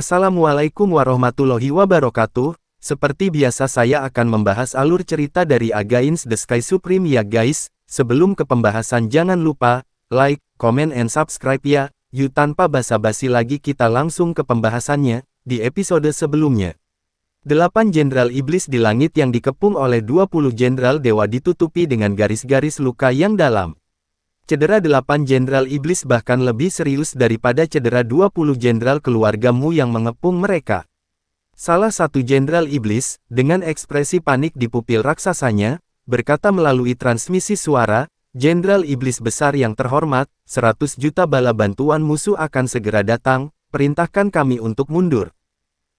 Assalamualaikum warahmatullahi wabarakatuh. Seperti biasa saya akan membahas alur cerita dari Against the Sky Supreme ya guys. Sebelum ke pembahasan jangan lupa, like, comment and subscribe ya. Yuk tanpa basa-basi lagi kita langsung ke pembahasannya. Di episode sebelumnya, 8 jenderal iblis di langit yang dikepung oleh 20 jenderal dewa ditutupi dengan garis-garis luka yang dalam. Cedera 8 jenderal iblis bahkan lebih serius daripada cedera 20 jenderal keluargamu yang mengepung mereka. Salah satu jenderal iblis, dengan ekspresi panik di pupil raksasanya, berkata melalui transmisi suara, "Jenderal iblis besar yang terhormat, 100 juta bala bantuan musuh akan segera datang, perintahkan kami untuk mundur.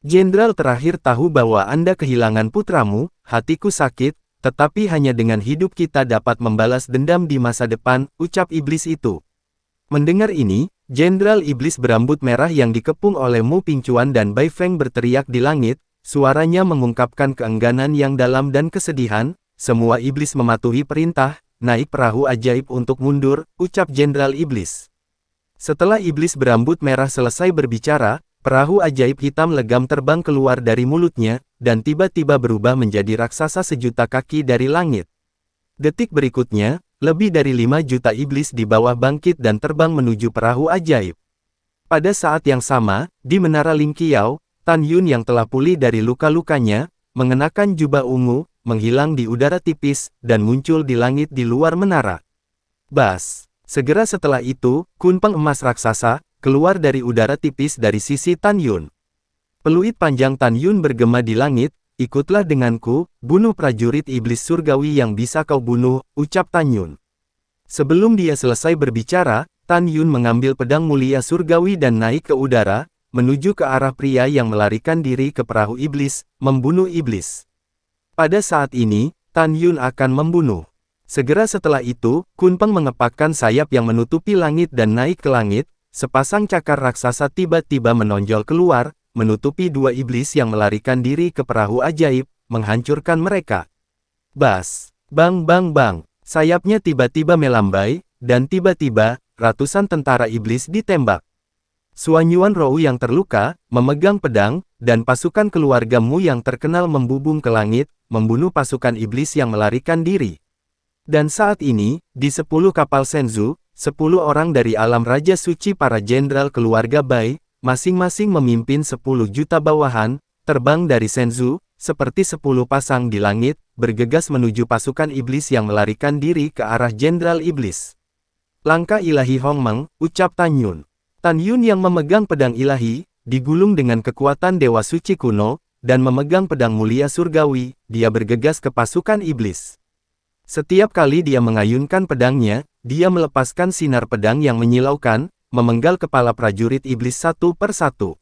Jenderal terakhir tahu bahwa Anda kehilangan putramu, hatiku sakit, tetapi hanya dengan hidup kita dapat membalas dendam di masa depan," ucap iblis itu. Mendengar ini, jenderal iblis berambut merah yang dikepung oleh Mu Pingcuan dan Bai Feng berteriak di langit, suaranya mengungkapkan keengganan yang dalam dan kesedihan. "Semua iblis mematuhi perintah, naik perahu ajaib untuk mundur," ucap jenderal iblis. Setelah iblis berambut merah selesai berbicara, perahu ajaib hitam legam terbang keluar dari mulutnya, dan tiba-tiba berubah menjadi raksasa sejuta kaki dari langit. Detik berikutnya, lebih dari 5 juta iblis di bawah bangkit dan terbang menuju perahu ajaib. Pada saat yang sama, di menara Ling Qiao, Tan Yun yang telah pulih dari luka-lukanya, mengenakan jubah ungu, menghilang di udara tipis, dan muncul di langit di luar menara. Bas! Segera setelah itu, kunpeng emas raksasa keluar dari udara tipis dari sisi Tan Yun. Peluit panjang Tan Yun bergema di langit, "Ikutlah denganku, bunuh prajurit iblis surgawi yang bisa kau bunuh," ucap Tan Yun. Sebelum dia selesai berbicara, Tan Yun mengambil pedang mulia surgawi dan naik ke udara, menuju ke arah pria yang melarikan diri ke perahu iblis, membunuh iblis. Pada saat ini, Tan Yun akan membunuh. Segera setelah itu, kunpeng mengepakkan sayap yang menutupi langit dan naik ke langit. Sepasang cakar raksasa tiba-tiba menonjol keluar, menutupi 2 iblis yang melarikan diri ke perahu ajaib, menghancurkan mereka. Bas! Bang bang bang! Sayapnya tiba-tiba melambai, dan tiba-tiba, ratusan tentara iblis ditembak. Suanyuan Rou yang terluka, memegang pedang, dan pasukan keluarga Mu yang terkenal membubung ke langit, membunuh pasukan iblis yang melarikan diri. Dan saat ini, di 10 kapal Shenzhou, 10 orang dari alam Raja Suci para jenderal keluarga Bai, masing-masing memimpin 10 juta bawahan, terbang dari Shenzhou, seperti 10 pasang di langit, bergegas menuju pasukan iblis yang melarikan diri ke arah jenderal iblis. "Langkah ilahi Hongmeng," ucap Tan Yun. Tan Yun yang memegang pedang ilahi, digulung dengan kekuatan dewa suci kuno, dan memegang pedang mulia surgawi, dia bergegas ke pasukan iblis. Setiap kali dia mengayunkan pedangnya, dia melepaskan sinar pedang yang menyilaukan, memenggal kepala prajurit iblis satu per satu.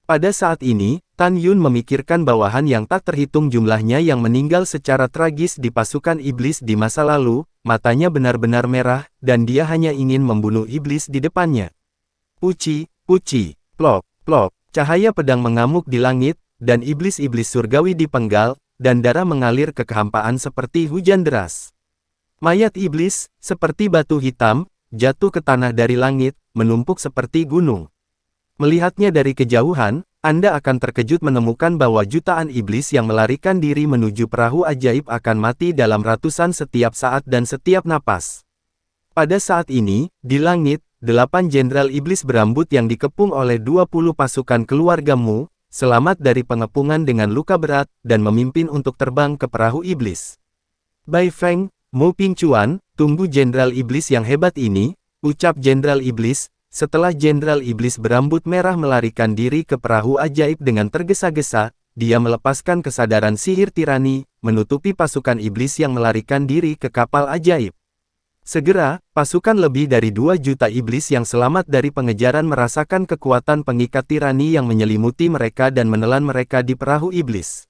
Pada saat ini, Tan Yun memikirkan bawahan yang tak terhitung jumlahnya yang meninggal secara tragis di pasukan iblis di masa lalu, matanya benar-benar merah, dan dia hanya ingin membunuh iblis di depannya. Puci, puci, plok, plok, cahaya pedang mengamuk di langit, dan iblis-iblis surgawi dipenggal, dan darah mengalir ke kehampaan seperti hujan deras. Mayat iblis, seperti batu hitam, jatuh ke tanah dari langit, menumpuk seperti gunung. Melihatnya dari kejauhan, Anda akan terkejut menemukan bahwa jutaan iblis yang melarikan diri menuju perahu ajaib akan mati dalam ratusan setiap saat dan setiap napas. Pada saat ini, di langit, 8 jenderal iblis berambut yang dikepung oleh 20 pasukan keluarga Mu, selamat dari pengepungan dengan luka berat, dan memimpin untuk terbang ke perahu iblis. "Bai Feng, Mu Pingcuan, tunggu jenderal iblis yang hebat ini," ucap jenderal iblis, setelah jenderal iblis berambut merah melarikan diri ke perahu ajaib dengan tergesa-gesa, dia melepaskan kesadaran sihir tirani, menutupi pasukan iblis yang melarikan diri ke kapal ajaib. Segera, pasukan lebih dari 2 juta iblis yang selamat dari pengejaran merasakan kekuatan pengikat tirani yang menyelimuti mereka dan menelan mereka di perahu iblis.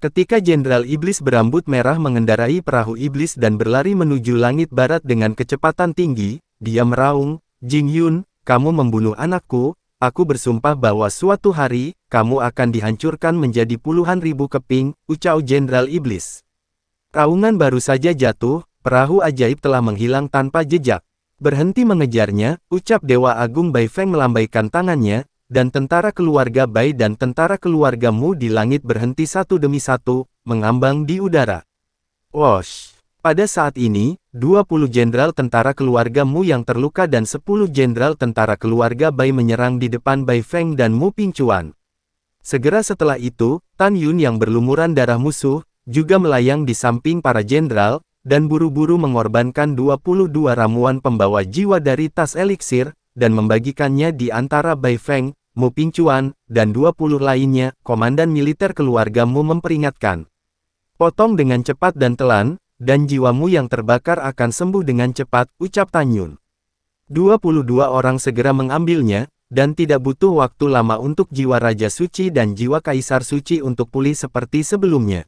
Ketika jenderal iblis berambut merah mengendarai perahu iblis dan berlari menuju langit barat dengan kecepatan tinggi, dia meraung, "Jing Yun, kamu membunuh anakku, aku bersumpah bahwa suatu hari, kamu akan dihancurkan menjadi puluhan ribu keping," ucap jenderal iblis. Raungan baru saja jatuh, perahu ajaib telah menghilang tanpa jejak. "Berhenti mengejarnya," ucap Dewa Agung Bai Feng melambaikan tangannya, dan tentara keluarga Bai dan tentara keluarga Mu di langit berhenti satu demi satu, mengambang di udara. Wosh! Pada saat ini, 20 jenderal tentara keluarga Mu yang terluka dan 10 jenderal tentara keluarga Bai menyerang di depan Bai Feng dan Mu Pingcuan. Segera setelah itu, Tan Yun yang berlumuran darah musuh, juga melayang di samping para jenderal, dan buru-buru mengorbankan 22 ramuan pembawa jiwa dari tas eliksir, dan membagikannya di antara Bai Feng, Mu Pingcuan, dan 20 lainnya. Komandan militer keluarga Mu memperingatkan. Potong dengan cepat dan telan, dan jiwamu yang terbakar akan sembuh dengan cepat, ucap Tan Yun. 22 orang segera mengambilnya, dan tidak butuh waktu lama untuk jiwa Raja Suci dan jiwa Kaisar Suci untuk pulih seperti sebelumnya.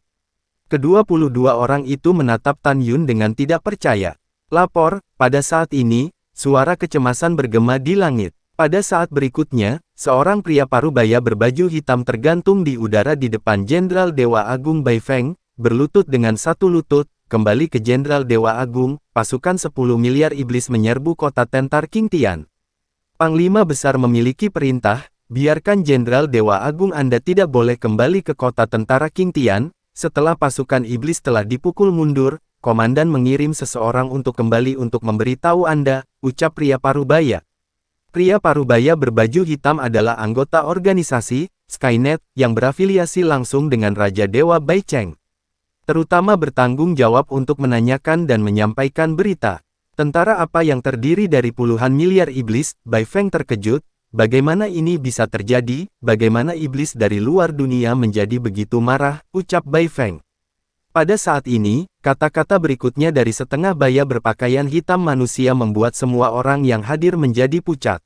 Ke-22 orang itu menatap Tan Yun dengan tidak percaya. Lapor, pada saat ini, suara kecemasan bergema di langit. Pada saat berikutnya, seorang pria parubaya berbaju hitam tergantung di udara di depan Jenderal Dewa Agung Bai Feng, berlutut dengan satu lutut, kembali ke Jenderal Dewa Agung, pasukan 10 miliar iblis menyerbu kota Tentar King Tian. Panglima Besar memiliki perintah, biarkan Jenderal Dewa Agung Anda tidak boleh kembali ke kota tentara King Tian, setelah pasukan iblis telah dipukul mundur, komandan mengirim seseorang untuk kembali untuk memberitahu Anda, ucap pria parubaya. Pria parubaya berbaju hitam adalah anggota organisasi, Skynet, yang berafiliasi langsung dengan Raja Dewa Bai Cheng. Terutama bertanggung jawab untuk menanyakan dan menyampaikan berita. Tentara apa yang terdiri dari puluhan miliar iblis? Bai Feng terkejut, bagaimana ini bisa terjadi, bagaimana iblis dari luar dunia menjadi begitu marah, ucap Bai Feng. Pada saat ini, kata-kata berikutnya dari setengah baya berpakaian hitam manusia membuat semua orang yang hadir menjadi pucat.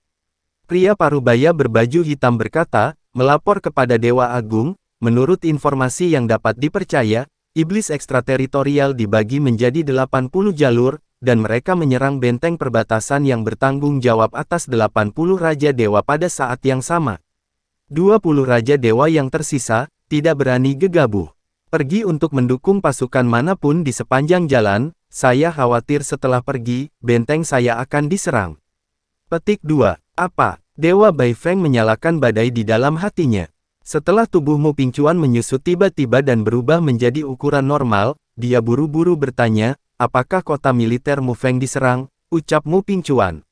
Pria parubaya berbaju hitam berkata, melapor kepada Dewa Agung, menurut informasi yang dapat dipercaya, iblis ekstrateritorial dibagi menjadi 80 jalur, dan mereka menyerang benteng perbatasan yang bertanggung jawab atas 80 Raja Dewa pada saat yang sama. 20 Raja Dewa yang tersisa, tidak berani gegabah. Pergi untuk mendukung pasukan manapun di sepanjang jalan, saya khawatir setelah pergi, benteng saya akan diserang. Petik 2. Apa? Dewa Bai Feng menyalakan badai di dalam hatinya. Setelah tubuh Mu Pingcuan menyusut tiba-tiba dan berubah menjadi ukuran normal, dia buru-buru bertanya, apakah kota militer Mu Feng diserang? Ucap Mu Pingcuan.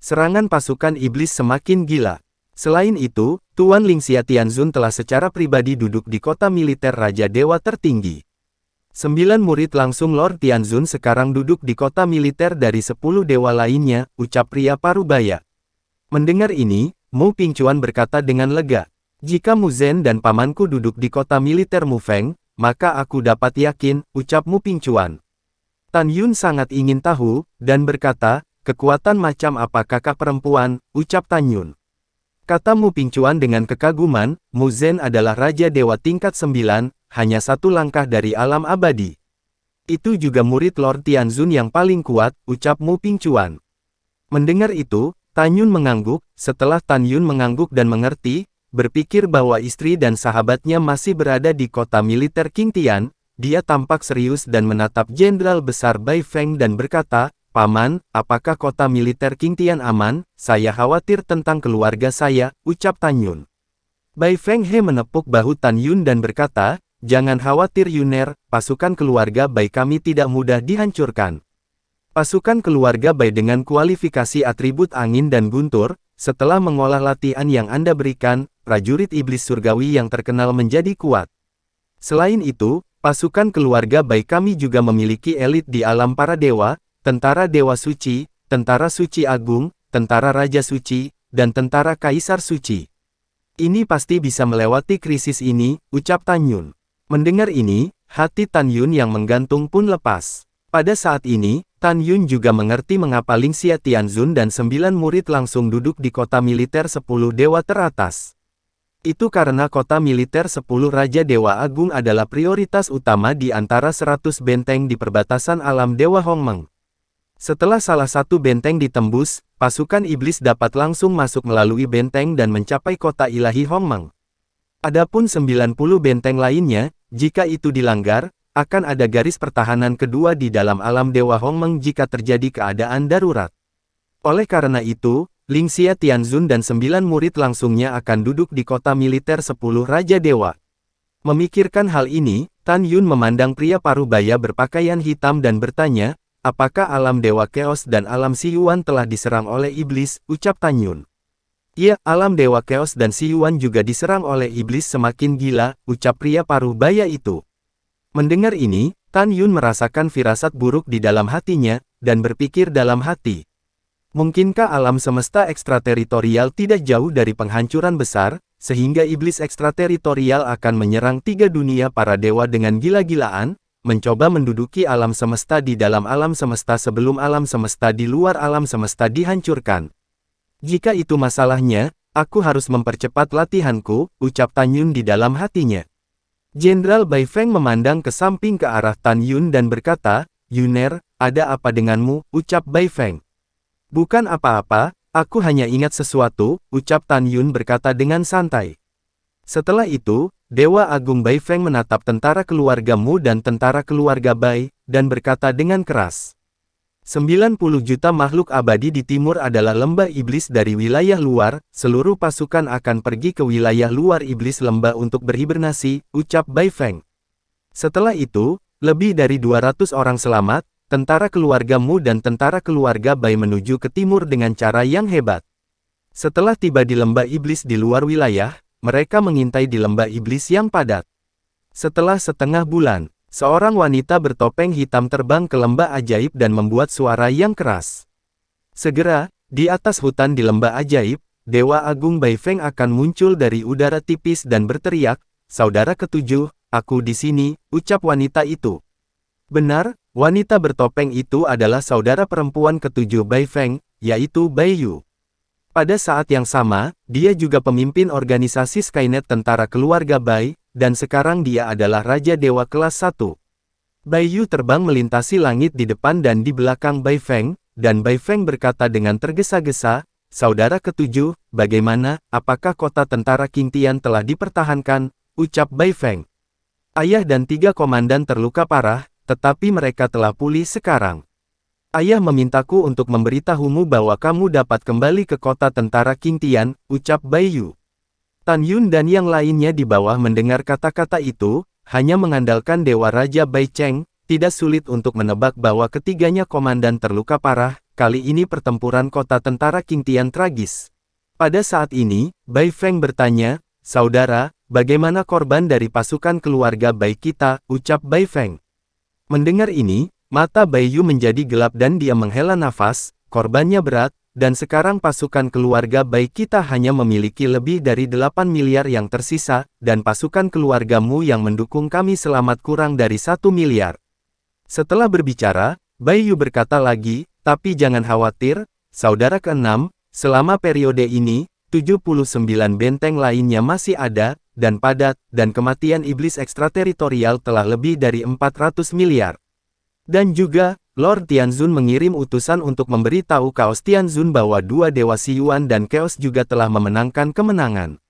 Serangan pasukan iblis semakin gila. Selain itu, Tuan Ling Xia Tianzun telah secara pribadi duduk di kota militer Raja Dewa tertinggi. 9 murid langsung Lord Tianzun sekarang duduk di kota militer dari 10 dewa lainnya, ucap pria parubaya. Mendengar ini, Mu Pingcuan berkata dengan lega, jika Mu Zhen dan pamanku duduk di kota militer Mu Feng, maka aku dapat yakin, ucap Mu Pingcuan. Tan Yun sangat ingin tahu, dan berkata, kekuatan macam apa kakak perempuan, ucap Tan Yun. Kata Mu Pingcuan dengan kekaguman, Mu Zhen adalah Raja Dewa tingkat 9, hanya satu langkah dari alam abadi. Itu juga murid Lord Tianzun yang paling kuat, ucap Mu Pingcuan. Mendengar itu, Tan Yun mengangguk, setelah Tan Yun mengangguk dan mengerti, berpikir bahwa istri dan sahabatnya masih berada di kota militer King Tian, dia tampak serius dan menatap Jenderal Besar Bai Feng dan berkata, Paman, apakah kota militer King Tian aman? Saya khawatir tentang keluarga saya, ucap Tan Yun. Bai Feng He menepuk bahu Tan Yun dan berkata, jangan khawatir Yuner, pasukan keluarga Bai kami tidak mudah dihancurkan. Pasukan keluarga Bai dengan kualifikasi atribut angin dan guntur, setelah mengolah latihan yang Anda berikan, prajurit iblis surgawi yang terkenal menjadi kuat. Selain itu, pasukan keluarga Bai kami juga memiliki elit di alam para dewa, tentara Dewa Suci, tentara Suci Agung, tentara Raja Suci, dan tentara Kaisar Suci. Ini pasti bisa melewati krisis ini, ucap Tan Yun. Mendengar ini, hati Tan Yun yang menggantung pun lepas. Pada saat ini, Tan Yun juga mengerti mengapa Ling Xia Tianzun dan 9 murid langsung duduk di kota militer 10 dewa teratas. Itu karena kota militer 10 Raja Dewa Agung adalah prioritas utama di antara 100 benteng di perbatasan alam Dewa Hongmeng. Setelah salah satu benteng ditembus, pasukan iblis dapat langsung masuk melalui benteng dan mencapai kota ilahi Hongmeng. Adapun 90 benteng lainnya, jika itu dilanggar, akan ada garis pertahanan kedua di dalam alam Dewa Hongmeng jika terjadi keadaan darurat. Oleh karena itu, Lingxia Tianzun dan 9 murid langsungnya akan duduk di kota militer 10 Raja Dewa. Memikirkan hal ini, Tan Yun memandang pria parubaya berpakaian hitam dan bertanya, apakah alam Dewa Chaos dan alam Si Yuan telah diserang oleh iblis, ucap Tan Yun. Iya, alam Dewa Chaos dan Si Yuan juga diserang oleh iblis semakin gila, ucap pria parubaya itu. Mendengar ini, Tan Yun merasakan firasat buruk di dalam hatinya, dan berpikir dalam hati. Mungkinkah alam semesta ekstrateritorial tidak jauh dari penghancuran besar, sehingga iblis ekstrateritorial akan menyerang 3 dunia para dewa dengan gila-gilaan, mencoba menduduki alam semesta di dalam alam semesta sebelum alam semesta di luar alam semesta dihancurkan. Jika itu masalahnya, aku harus mempercepat latihanku, ucap Tan Yun di dalam hatinya. Jenderal Bai Feng memandang ke samping ke arah Tan Yun dan berkata, Yuner, ada apa denganmu, ucap Bai Feng. Bukan apa-apa, aku hanya ingat sesuatu, ucap Tan Yun berkata dengan santai. Setelah itu, Dewa Agung Bai Feng menatap tentara keluargamu dan tentara keluarga Bai, dan berkata dengan keras. 90 juta makhluk abadi di timur adalah lembah iblis dari wilayah luar, seluruh pasukan akan pergi ke wilayah luar iblis lembah untuk berhibernasi, ucap Bai Feng. Setelah itu, lebih dari 200 orang selamat, tentara keluargamu dan tentara keluarga Bai menuju ke timur dengan cara yang hebat. Setelah tiba di lembah iblis di luar wilayah, mereka mengintai di lembah iblis yang padat. Setelah setengah bulan, seorang wanita bertopeng hitam terbang ke lembah ajaib dan membuat suara yang keras. Segera, di atas hutan di lembah ajaib, Dewa Agung Bai Feng akan muncul dari udara tipis dan berteriak, "Saudara ketujuh, aku di sini," ucap wanita itu. Benar, wanita bertopeng itu adalah saudara perempuan ketujuh Bai Feng, yaitu Bai Yu. Pada saat yang sama, dia juga pemimpin organisasi Skynet tentara keluarga Bai, dan sekarang dia adalah Raja Dewa kelas 1. Bai Yu terbang melintasi langit di depan dan di belakang Bai Feng, dan Bai Feng berkata dengan tergesa-gesa, "Saudara ketujuh, bagaimana, apakah kota tentara Qing Tian telah dipertahankan?" ucap Bai Feng. "Ayah dan 3 komandan terluka parah, tetapi mereka telah pulih sekarang. Ayah memintaku untuk memberitahumu bahwa kamu dapat kembali ke kota tentara Qing Tian," ucap Bai Yu. Tan Yun dan yang lainnya di bawah mendengar kata-kata itu, hanya mengandalkan Dewa Raja Bai Cheng, tidak sulit untuk menebak bahwa ketiganya komandan terluka parah, kali ini pertempuran kota tentara Qing Tian tragis. Pada saat ini, Bai Feng bertanya, "Saudara, bagaimana korban dari pasukan keluarga Bai kita?" ucap Bai Feng. Mendengar ini, mata Bai Yu menjadi gelap dan dia menghela nafas, korbannya berat, dan sekarang pasukan keluarga Bai kita hanya memiliki lebih dari 8 miliar yang tersisa, dan pasukan keluargamu yang mendukung kami selamat kurang dari 1 miliar. Setelah berbicara, Bai Yu berkata lagi, "Tapi jangan khawatir, saudara keenam, selama periode ini, 79 benteng lainnya masih ada, dan padat, dan kematian iblis ekstrateritorial telah lebih dari 400 miliar. Dan juga, Lord Tianzun mengirim utusan untuk memberitahu Chaos Tianzun bahwa 2 Dewa Si Yuan dan Chaos juga telah memenangkan kemenangan.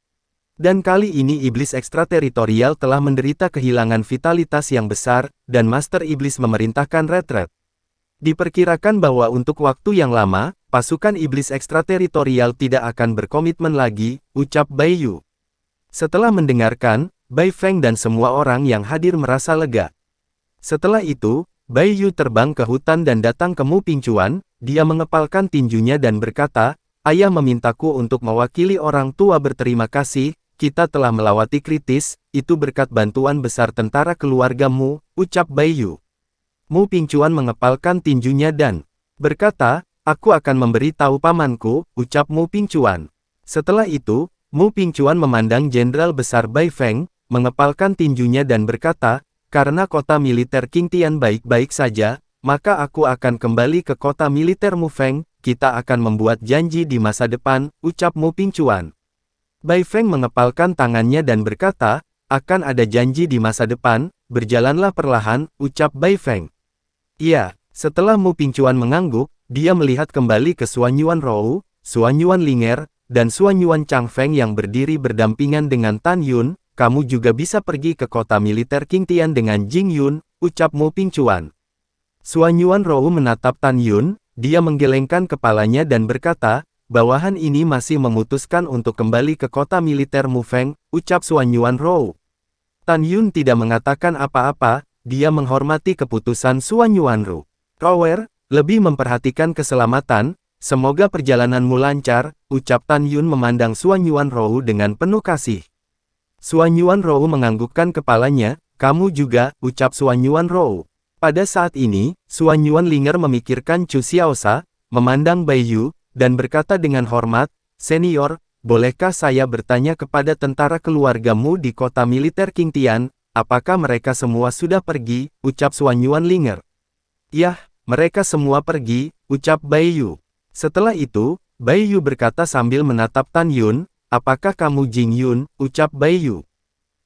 Dan kali ini iblis ekstrateritorial telah menderita kehilangan vitalitas yang besar, dan Master Iblis memerintahkan retret. Diperkirakan bahwa untuk waktu yang lama, pasukan iblis ekstrateritorial tidak akan berkomitmen lagi," ucap Bai Yu. Setelah mendengarkan, Bai Feng dan semua orang yang hadir merasa lega. Setelah itu, Bai Yu terbang ke hutan dan datang ke Mu Pingcuan, dia mengepalkan tinjunya dan berkata, "Ayah memintaku untuk mewakili orang tua berterima kasih, kita telah melewati kritis, itu berkat bantuan besar tentara keluargamu," ucap Bai Yu. Mu Pingcuan mengepalkan tinjunya dan berkata, "Aku akan memberitahu pamanku," ucap Mu Pingcuan. Setelah itu, Mu Pingcuan memandang Jenderal Besar Bai Feng, mengepalkan tinjunya dan berkata, "Karena kota militer Qing Tian baik-baik saja, maka aku akan kembali ke kota militer Mu Feng, kita akan membuat janji di masa depan," ucap Mu Pingcuan. Bai Feng mengepalkan tangannya dan berkata, "Akan ada janji di masa depan, berjalanlah perlahan," ucap Bai Feng. Iya, setelah Mu Pingcuan mengangguk, dia melihat kembali ke Suanyuan Rou, Suanyuan Linger, dan Suanyuan Changfeng yang berdiri berdampingan dengan Tan Yun. "Kamu juga bisa pergi ke kota militer Qing Tian dengan Jing Yun," ucap Mu Pingcuan. Suanyuan Rou menatap Tan Yun, dia menggelengkan kepalanya dan berkata, bawahan ini masih memutuskan untuk kembali ke kota militer Mufeng, ucap Xuan Yuanrou. Tan Yun tidak mengatakan apa-apa, dia menghormati keputusan Xuan Yuanrou. Rower, lebih memperhatikan keselamatan, semoga perjalananmu lancar, ucap Tan Yun memandang Xuan Yuanrou dengan penuh kasih. Xuan Yuanrou menganggukkan kepalanya, kamu juga, ucap Xuan Yuanrou. Pada saat ini, Xuan Yuanlinger memikirkan Chu Xiaosha, memandang Bai Yu, dan berkata dengan hormat, Senior, bolehkah saya bertanya kepada tentara keluargamu di kota militer Qingtian, apakah mereka semua sudah pergi, ucap Xuan Yuanlinger. Yah, mereka semua pergi, ucap Bai Yu. Setelah itu, Bai Yu berkata sambil menatap Tan Yun, apakah kamu Jing Yun, ucap Bai Yu.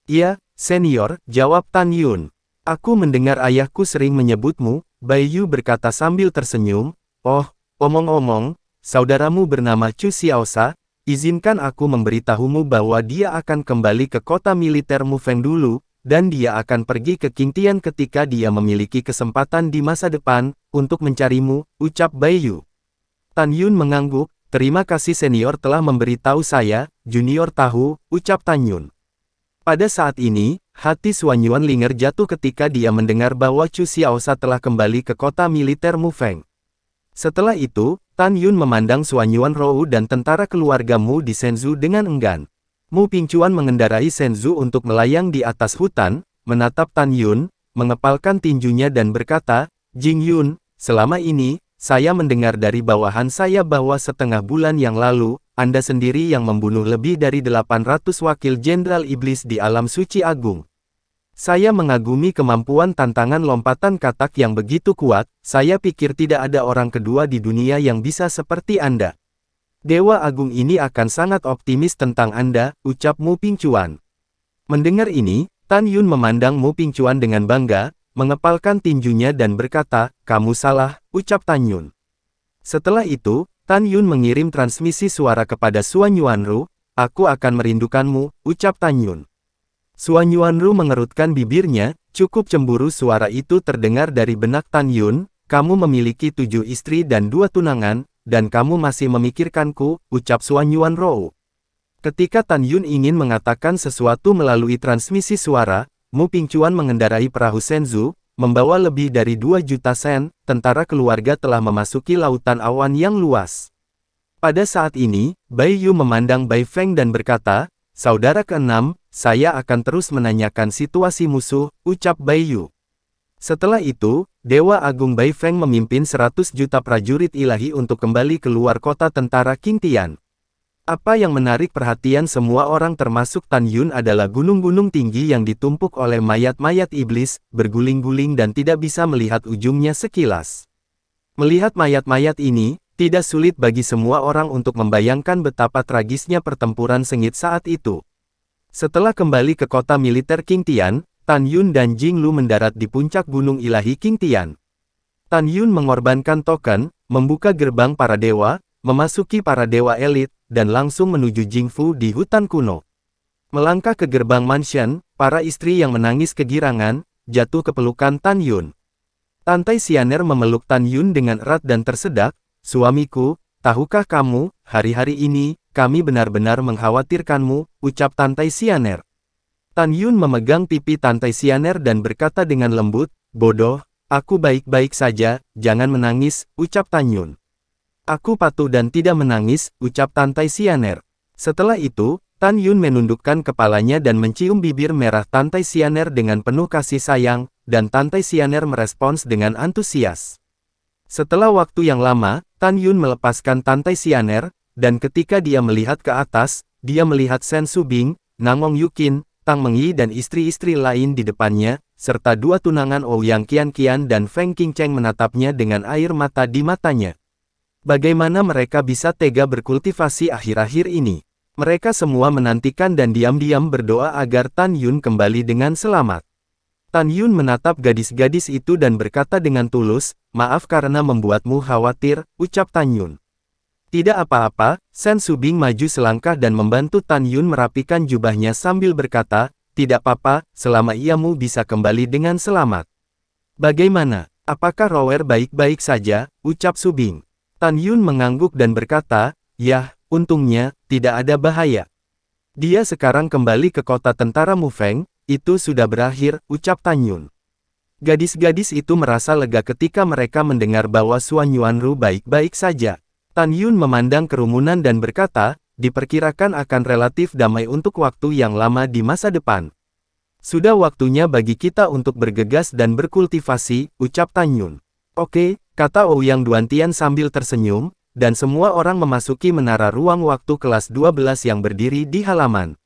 Iya, Senior, jawab Tan Yun. Aku mendengar ayahku sering menyebutmu, Bai Yu berkata sambil tersenyum, oh, omong-omong, saudaramu bernama Chu Xiaosha, izinkan aku memberitahumu bahwa dia akan kembali ke kota militer Mufeng dulu, dan dia akan pergi ke Qingtian ketika dia memiliki kesempatan di masa depan, untuk mencarimu, ucap Bai Yu. Tan Yun mengangguk, terima kasih senior telah memberitahu saya, junior tahu, ucap Tan Yun. Pada saat ini, hati Xuan Yuanlinger jatuh ketika dia mendengar bahwa Chu Xiaosha telah kembali ke kota militer Mufeng. Setelah itu, Tan Yun memandang Xuan Yuanrou dan tentara keluarga Mu di Shenzhou dengan enggan. Mu Pingchuan mengendarai Shenzhou untuk melayang di atas hutan, menatap Tan Yun, mengepalkan tinjunya dan berkata, Jing Yun, selama ini, saya mendengar dari bawahan saya bahwa setengah bulan yang lalu, Anda sendiri yang membunuh lebih dari 800 wakil Jenderal Iblis di alam suci agung. Saya mengagumi kemampuan tantangan lompatan katak yang begitu kuat, saya pikir tidak ada orang kedua di dunia yang bisa seperti Anda. Dewa Agung ini akan sangat optimis tentang Anda, ucap Mu Pingchuan. Mendengar ini, Tan Yun memandang Mu Pingchuan dengan bangga, mengepalkan tinjunya dan berkata, kamu salah, ucap Tan Yun. Setelah itu, Tan Yun mengirim transmisi suara kepada Xuan Yuanrou, aku akan merindukanmu, ucap Tan Yun. Xuan Yuanrou mengerutkan bibirnya, cukup cemburu suara itu terdengar dari benak Tan Yun, kamu memiliki 7 istri dan 2 tunangan, dan kamu masih memikirkanku, ucap Xuan Yuanrou. Ketika Tan Yun ingin mengatakan sesuatu melalui transmisi suara, Mu Pingchuan mengendarai perahu Shenzhou, membawa lebih dari 2 juta sen, tentara keluarga telah memasuki lautan awan yang luas. Pada saat ini, Bai Yu memandang Bai Feng dan berkata, saudara keenam, saya akan terus menanyakan situasi musuh, ucap Bai Yu. Setelah itu, Dewa Agung Bai Feng memimpin 100 juta prajurit ilahi untuk kembali keluar kota tentara Qingtian. Apa yang menarik perhatian semua orang termasuk Tan Yun adalah gunung-gunung tinggi yang ditumpuk oleh mayat-mayat iblis, berguling-guling dan tidak bisa melihat ujungnya sekilas. Melihat mayat-mayat ini, tidak sulit bagi semua orang untuk membayangkan betapa tragisnya pertempuran sengit saat itu. Setelah kembali ke kota militer Qingtian, Tan Yun dan Jing Lu mendarat di puncak gunung ilahi Qingtian. Tan Yun mengorbankan token, membuka gerbang para dewa, memasuki para dewa elit, dan langsung menuju Jingfu di hutan kuno. Melangkah ke gerbang mansion, para istri yang menangis kegirangan, jatuh ke pelukan Tan Yun. Tantai Xianer memeluk Tan Yun dengan erat dan tersedak, suamiku, tahukah kamu, hari-hari ini, kami benar-benar mengkhawatirkanmu, ucap Tantai Xianer. Tan Yun memegang pipi Tantai Xianer dan berkata dengan lembut, bodoh, aku baik-baik saja, jangan menangis, ucap Tan Yun. Aku patuh dan tidak menangis, ucap Tantai Xianer. Setelah itu, Tan Yun menundukkan kepalanya dan mencium bibir merah Tantai Xianer dengan penuh kasih sayang, dan Tantai Xianer merespons dengan antusias. Setelah waktu yang lama, Tan Yun melepaskan Tantai Xianer, dan ketika dia melihat ke atas, dia melihat Shen Subing, Nangong Yukin, Tang Mengyi dan istri-istri lain di depannya, serta 2 tunangan Ouyang Qian-Qian dan Feng Qingcheng menatapnya dengan air mata di matanya. Bagaimana mereka bisa tega berkultivasi akhir-akhir ini? Mereka semua menantikan dan diam-diam berdoa agar Tan Yun kembali dengan selamat. Tan Yun menatap gadis-gadis itu dan berkata dengan tulus, maaf karena membuatmu khawatir, ucap Tan Yun. Tidak apa-apa, Shen Subing maju selangkah dan membantu Tan Yun merapikan jubahnya sambil berkata, tidak apa-apa, selama iamu bisa kembali dengan selamat. Bagaimana, apakah Rower baik-baik saja, ucap Subing. Tan Yun mengangguk dan berkata, Yah, untungnya, tidak ada bahaya. Dia sekarang kembali ke kota tentara Mufeng, itu sudah berakhir, ucap Tan Yun. Gadis-gadis itu merasa lega ketika mereka mendengar bahwa Suan Yuanru baik-baik saja. Tan Yun memandang kerumunan dan berkata, diperkirakan akan relatif damai untuk waktu yang lama di masa depan. Sudah waktunya bagi kita untuk bergegas dan berkultivasi, ucap Tan Yun. Oke, kata Ouyang Duantian sambil tersenyum, dan semua orang memasuki menara ruang waktu kelas 12 yang berdiri di halaman.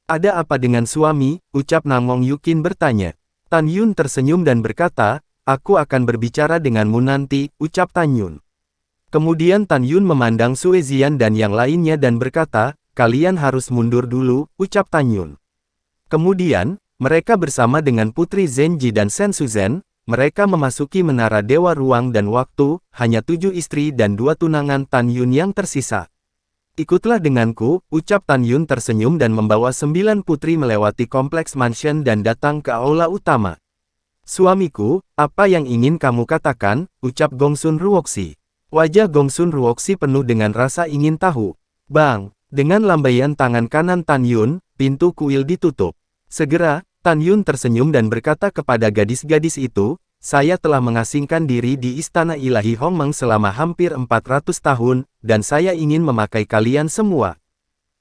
Ada apa dengan suami? Ucap Namong Yukin bertanya. Tan Yun tersenyum dan berkata, aku akan berbicara denganmu nanti, ucap Tan Yun. Kemudian Tan Yun memandang Sue Zian dan yang lainnya dan berkata, kalian harus mundur dulu, ucap Tan Yun. Kemudian, mereka bersama dengan Putri Zenji dan Sen Suzhen, mereka memasuki menara Dewa Ruang dan Waktu, hanya 7 istri dan 2 tunangan Tan Yun yang tersisa. Ikutlah denganku, ucap Tan Yun tersenyum dan membawa 9 putri melewati kompleks mansion dan datang ke aula utama. Suamiku, apa yang ingin kamu katakan, ucap Gongsun Ruoxi. Wajah Gongsun Ruoxi penuh dengan rasa ingin tahu. Bang, dengan lambaian tangan kanan Tan Yun, pintu kuil ditutup. Segera, Tan Yun tersenyum dan berkata kepada gadis-gadis itu, saya telah mengasingkan diri di Istana Ilahi Hongmeng selama hampir 400 tahun, dan saya ingin memakai kalian semua.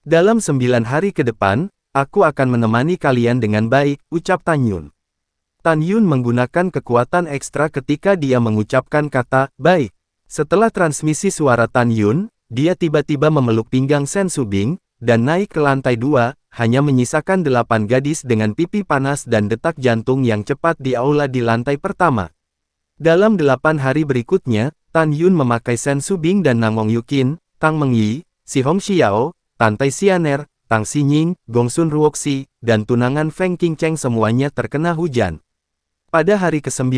Dalam 9 hari ke depan, aku akan menemani kalian dengan baik, ucap Tan Yun. Tan Yun menggunakan kekuatan ekstra ketika dia mengucapkan kata, baik. Setelah transmisi suara Tan Yun, dia tiba-tiba memeluk pinggang Sen Subing, dan naik ke lantai 2, hanya menyisakan 8 gadis dengan pipi panas dan detak jantung yang cepat di aula di lantai pertama. Dalam 8 hari berikutnya, Tan Yun memakai Sen Subing dan Namong Yukin, Tang Mengyi, Si Hong Xiao, Tantai Xianer, Tang Xinying, Gongsun Ruoxi, dan tunangan Feng Qingcheng semuanya terkena hujan. Pada hari ke-9,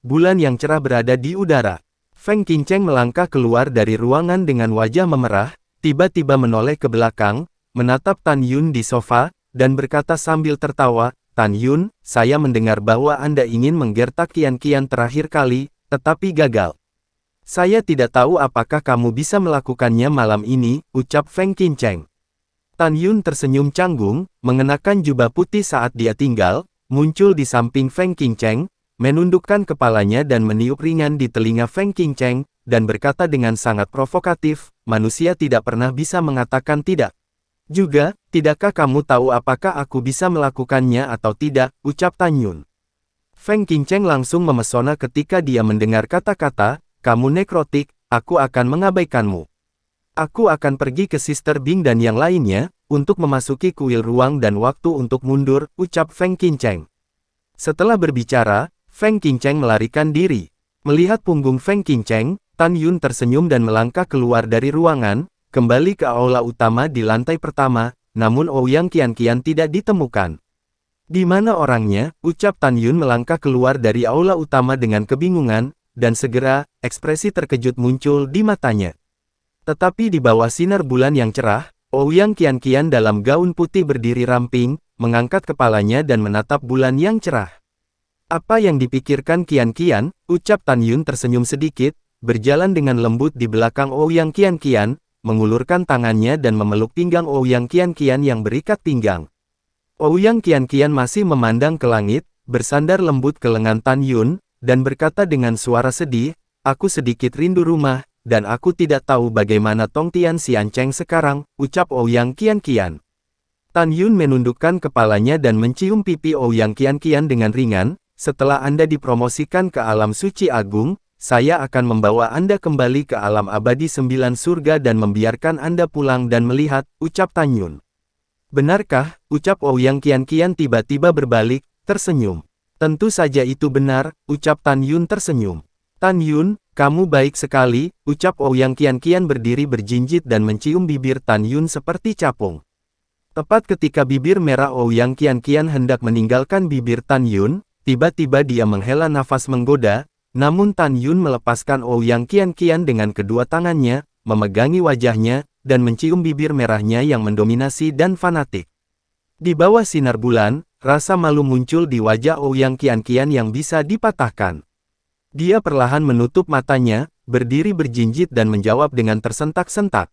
bulan yang cerah berada di udara. Feng Qingcheng melangkah keluar dari ruangan dengan wajah memerah, tiba-tiba menoleh ke belakang, menatap Tan Yun di sofa, dan berkata sambil tertawa, Tan Yun, saya mendengar bahwa Anda ingin menggertak Qian-Qian terakhir kali, tetapi gagal. Saya tidak tahu apakah kamu bisa melakukannya malam ini, ucap Feng Qingcheng. Tan Yun tersenyum canggung, mengenakan jubah putih saat dia tinggal, muncul di samping Feng Qingcheng, menundukkan kepalanya dan meniup ringan di telinga Feng Qingcheng, dan berkata dengan sangat provokatif, manusia tidak pernah bisa mengatakan tidak. Juga, tidakkah kamu tahu apakah aku bisa melakukannya atau tidak, ucap Tan Yun. Feng Qingcheng langsung memesona ketika dia mendengar kata-kata, kamu nekrotik, aku akan mengabaikanmu. Aku akan pergi ke Sister Bing dan yang lainnya, untuk memasuki kuil ruang dan waktu untuk mundur, ucap Feng Qingcheng. Setelah berbicara, Feng Qingcheng melarikan diri. Melihat punggung Feng Qingcheng, Tan Yun tersenyum dan melangkah keluar dari ruangan, kembali ke aula utama di lantai pertama, namun Ouyang Qian-Qian tidak ditemukan. Di mana orangnya, ucap Tan Yun melangkah keluar dari aula utama dengan kebingungan, dan segera, ekspresi terkejut muncul di matanya. Tetapi di bawah sinar bulan yang cerah, Ouyang Qian-Qian dalam gaun putih berdiri ramping, mengangkat kepalanya dan menatap bulan yang cerah. Apa yang dipikirkan Qian-Qian, ucap Tan Yun tersenyum sedikit, berjalan dengan lembut di belakang Ouyang Qian-Qian, mengulurkan tangannya dan memeluk pinggang Ouyang Qian-Qian yang berikat pinggang. Ouyang Qian-Qian masih memandang ke langit, bersandar lembut ke lengan Tan Yun, dan berkata dengan suara sedih, aku sedikit rindu rumah, dan aku tidak tahu bagaimana Tong Tian Xiancheng sekarang, ucap Ouyang Qian-Qian. Tan Yun menundukkan kepalanya dan mencium pipi Ouyang Qian-Qian dengan ringan, setelah Anda dipromosikan ke alam suci agung, saya akan membawa Anda kembali ke alam abadi 9 surga dan membiarkan Anda pulang dan melihat, ucap Tan Yun. Benarkah, ucap Ouyang Qian-Qian tiba-tiba berbalik, tersenyum. Tentu saja itu benar, ucap Tan Yun tersenyum. Tan Yun, kamu baik sekali, ucap Ouyang Qian-Qian berdiri berjinjit dan mencium bibir Tan Yun seperti capung. Tepat ketika bibir merah Ouyang Qian-Qian hendak meninggalkan bibir Tan Yun, tiba-tiba dia menghela nafas menggoda, namun Tan Yun melepaskan Ouyang Qian-Qian dengan kedua tangannya, memegangi wajahnya, dan mencium bibir merahnya yang mendominasi dan fanatik. Di bawah sinar bulan, rasa malu muncul di wajah Ouyang Qian-Qian yang bisa dipatahkan. Dia perlahan menutup matanya, berdiri berjinjit dan menjawab dengan tersentak-sentak.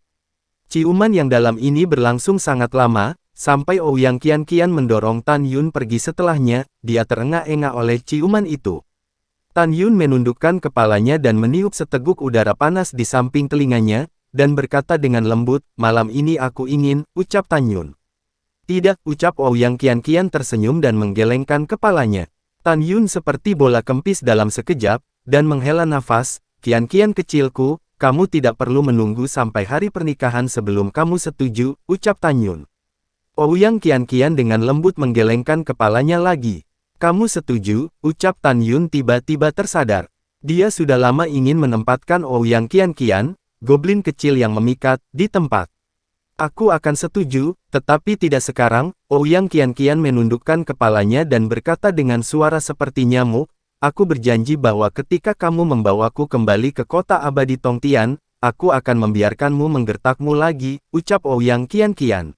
Ciuman yang dalam ini berlangsung sangat lama, sampai Ouyang Qianqian mendorong Tan Yun pergi setelahnya, dia terengah-engah oleh ciuman itu. Tan Yun menundukkan kepalanya dan meniup seteguk udara panas di samping telinganya, dan berkata dengan lembut, malam ini aku ingin, ucap Tan Yun. Tidak, ucap Ouyang Qianqian tersenyum dan menggelengkan kepalanya. Tan Yun seperti bola kempis dalam sekejap, dan menghela nafas, Qianqian kecilku, kamu tidak perlu menunggu sampai hari pernikahan sebelum kamu setuju, ucap Tan Yun. Ouyang Qianqian dengan lembut menggelengkan kepalanya lagi. Kamu setuju, ucap Tan Yun tiba-tiba tersadar. Dia sudah lama ingin menempatkan Ouyang Qianqian, goblin kecil yang memikat, di tempat. Aku akan setuju, tetapi tidak sekarang, Ouyang Qianqian menundukkan kepalanya dan berkata dengan suara seperti nyamuk, aku berjanji bahwa ketika kamu membawaku kembali ke kota abadi Tongtian, aku akan membiarkanmu menggertakmu lagi, ucap Ouyang Qianqian.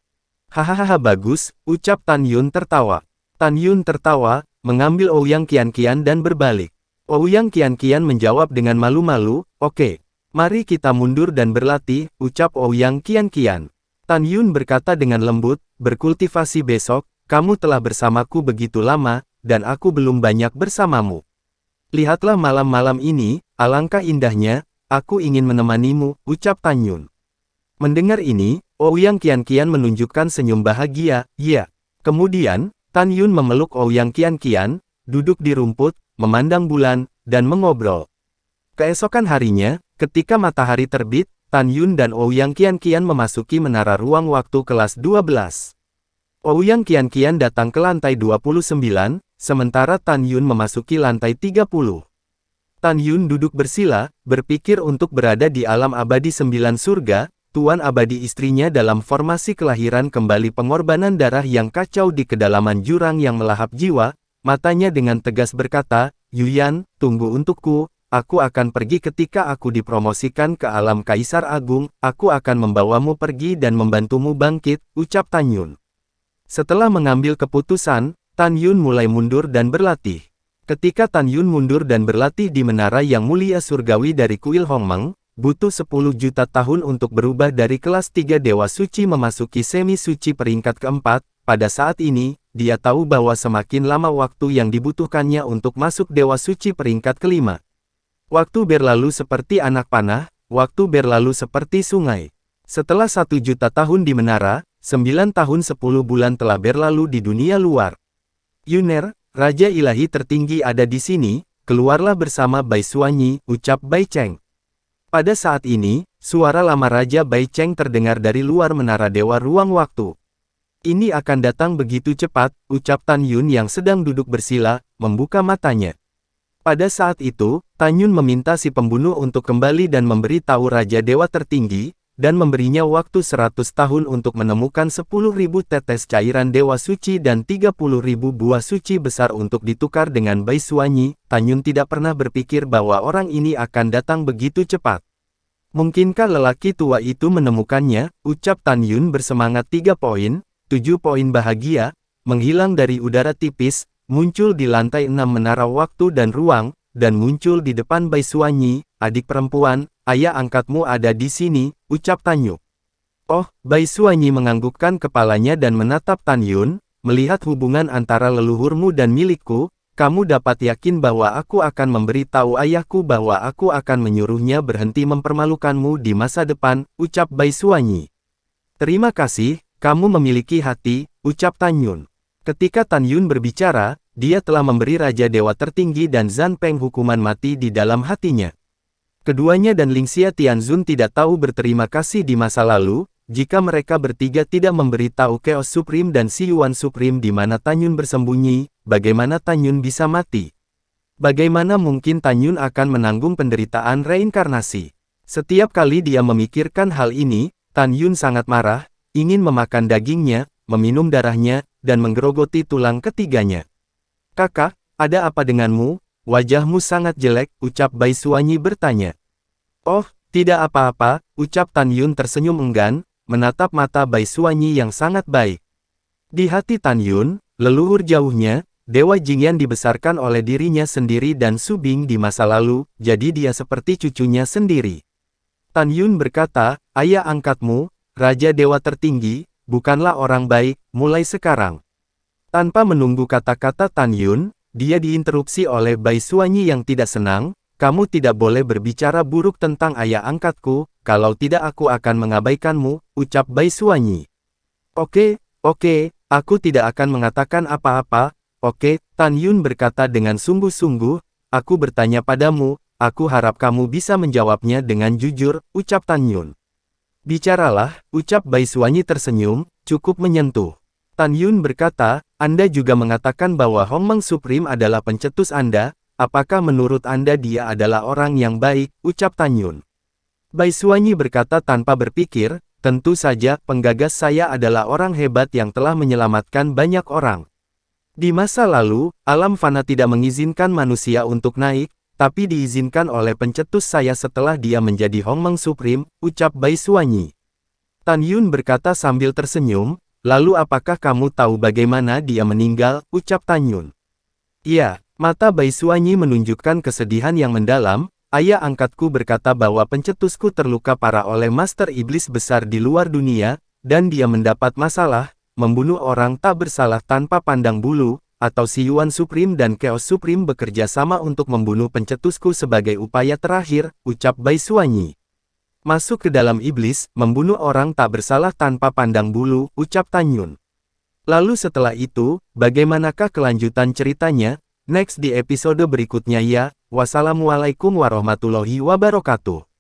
Hahaha bagus, ucap Tan Yun tertawa. Tan Yun tertawa, mengambil Ouyang Qianqian dan berbalik. Ouyang Qianqian menjawab dengan malu-malu, oke, mari kita mundur dan berlatih, ucap Ouyang Qianqian. Tan Yun berkata dengan lembut, berkultivasi besok, kamu telah bersamaku begitu lama, dan aku belum banyak bersamamu. Lihatlah malam-malam ini, alangkah indahnya, aku ingin menemanimu, ucap Tan Yun. Mendengar ini, Ouyang Qianqian menunjukkan senyum bahagia, ya. Kemudian, Tan Yun memeluk Ouyang Qianqian, duduk di rumput, memandang bulan, dan mengobrol. Keesokan harinya, ketika matahari terbit, Tan Yun dan Ouyang Qianqian memasuki menara ruang waktu kelas 12. Ouyang Qianqian datang ke lantai 29, sementara Tan Yun memasuki lantai 30. Tan Yun duduk bersila, berpikir untuk berada di alam abadi 9 surga, Tuan abadi istrinya dalam formasi kelahiran kembali pengorbanan darah yang kacau di kedalaman jurang yang melahap jiwa, matanya dengan tegas berkata, Yuyan, tunggu untukku, aku akan pergi ketika aku dipromosikan ke alam Kaisar Agung, aku akan membawamu pergi dan membantumu bangkit, ucap Tan Yun. Setelah mengambil keputusan, Tan Yun mulai mundur dan berlatih. Ketika Tan Yun mundur dan berlatih di menara yang mulia surgawi dari Kuil Hongmeng, butuh 10 juta tahun untuk berubah dari kelas 3 Dewa Suci memasuki semi suci peringkat keempat. Pada saat ini, dia tahu bahwa semakin lama waktu yang dibutuhkannya untuk masuk Dewa Suci peringkat kelima. Waktu berlalu seperti anak panah, waktu berlalu seperti sungai. Setelah 1 juta tahun di menara, 9 tahun 10 bulan telah berlalu di dunia luar. Yuner, Raja Ilahi tertinggi ada di sini, keluarlah bersama Bai Suanyi, ucap Bai Cheng. Pada saat ini, suara lama Raja Bai Cheng terdengar dari luar menara Dewa Ruang Waktu. Ini akan datang begitu cepat, ucap Tan Yun yang sedang duduk bersila, membuka matanya. Pada saat itu, Tan Yun meminta si pembunuh untuk kembali dan memberi tahu Raja Dewa tertinggi, dan memberinya waktu 100 tahun untuk menemukan 10.000 tetes cairan Dewa Suci dan 30.000 buah suci besar untuk ditukar dengan Bai Suanyi. Tan Yun tidak pernah berpikir bahwa orang ini akan datang begitu cepat. Mungkinkah lelaki tua itu menemukannya, ucap Tan Yun bersemangat. 3 poin, 7 poin bahagia, menghilang dari udara tipis, muncul di lantai 6 menara waktu dan ruang, dan muncul di depan Bai Suanyi, adik perempuan, ayah angkatmu ada di sini, ucap Tan Yun. Oh, Bai Suanyi menganggukkan kepalanya dan menatap Tan Yun, melihat hubungan antara leluhurmu dan milikku, kamu dapat yakin bahwa aku akan memberi tahu ayahku bahwa aku akan menyuruhnya berhenti mempermalukanmu di masa depan, ucap Bai Suanyi. Terima kasih, kamu memiliki hati, ucap Tan Yun. Ketika Tan Yun berbicara, dia telah memberi Raja Dewa tertinggi dan Zhan Peng hukuman mati di dalam hatinya. Keduanya dan Lingxia Tianzun tidak tahu berterima kasih di masa lalu, jika mereka bertiga tidak memberi tahu Chaos Supreme dan Si Yuan Supreme di mana Tan Yun bersembunyi, bagaimana Tan Yun bisa mati? Bagaimana mungkin Tan Yun akan menanggung penderitaan reinkarnasi? Setiap kali dia memikirkan hal ini, Tan Yun sangat marah, ingin memakan dagingnya, meminum darahnya, dan menggerogoti tulang ketiganya. Kakak, ada apa denganmu? Wajahmu sangat jelek, ucap Bai Suanyi bertanya. Oh, tidak apa-apa, ucap Tan Yun tersenyum enggan, menatap mata Bai Suanyi yang sangat baik. Di hati Tan Yun, leluhur jauhnya, Dewa Jingyan dibesarkan oleh dirinya sendiri dan Su Bing di masa lalu, jadi dia seperti cucunya sendiri. Tan Yun berkata, ayah angkatmu, Raja Dewa Tertinggi, bukanlah orang baik, mulai sekarang. Tanpa menunggu kata-kata Tan Yun, dia diinterupsi oleh Bai Suanyi yang tidak senang, kamu tidak boleh berbicara buruk tentang ayah angkatku, kalau tidak aku akan mengabaikanmu, ucap Bai Suanyi. Oke, aku tidak akan mengatakan apa-apa, oke, Tan Yun berkata dengan sungguh-sungguh, aku bertanya padamu, aku harap kamu bisa menjawabnya dengan jujur, ucap Tan Yun. Bicaralah, ucap Bai Suanyi tersenyum, cukup menyentuh. Tan Yun berkata, Anda juga mengatakan bahwa Hongmeng Supreme adalah pencetus Anda, apakah menurut Anda dia adalah orang yang baik, ucap Tan Yun. Bai Suanyi berkata tanpa berpikir, tentu saja, penggagas saya adalah orang hebat yang telah menyelamatkan banyak orang. Di masa lalu, alam fana tidak mengizinkan manusia untuk naik, tapi diizinkan oleh pencetus saya setelah dia menjadi Hongmeng Supreme, ucap Bai Suanyi. Tan Yun berkata sambil tersenyum, lalu apakah kamu tahu bagaimana dia meninggal, ucap Tan Yun. Iya, mata Bai Suanyi menunjukkan kesedihan yang mendalam, ayah angkatku berkata bahwa pencetusku terluka parah oleh Master Iblis besar di luar dunia, dan dia mendapat masalah, membunuh orang tak bersalah tanpa pandang bulu, atau si Yuan Supreme dan Chaos Supreme bekerja sama untuk membunuh pencetusku sebagai upaya terakhir, ucap Bai Suanyi. Masuk ke dalam iblis, membunuh orang tak bersalah tanpa pandang bulu, ucap Tan Yun. Lalu setelah itu, bagaimanakah kelanjutan ceritanya? Next di episode berikutnya ya. Wassalamualaikum warahmatullahi wabarakatuh.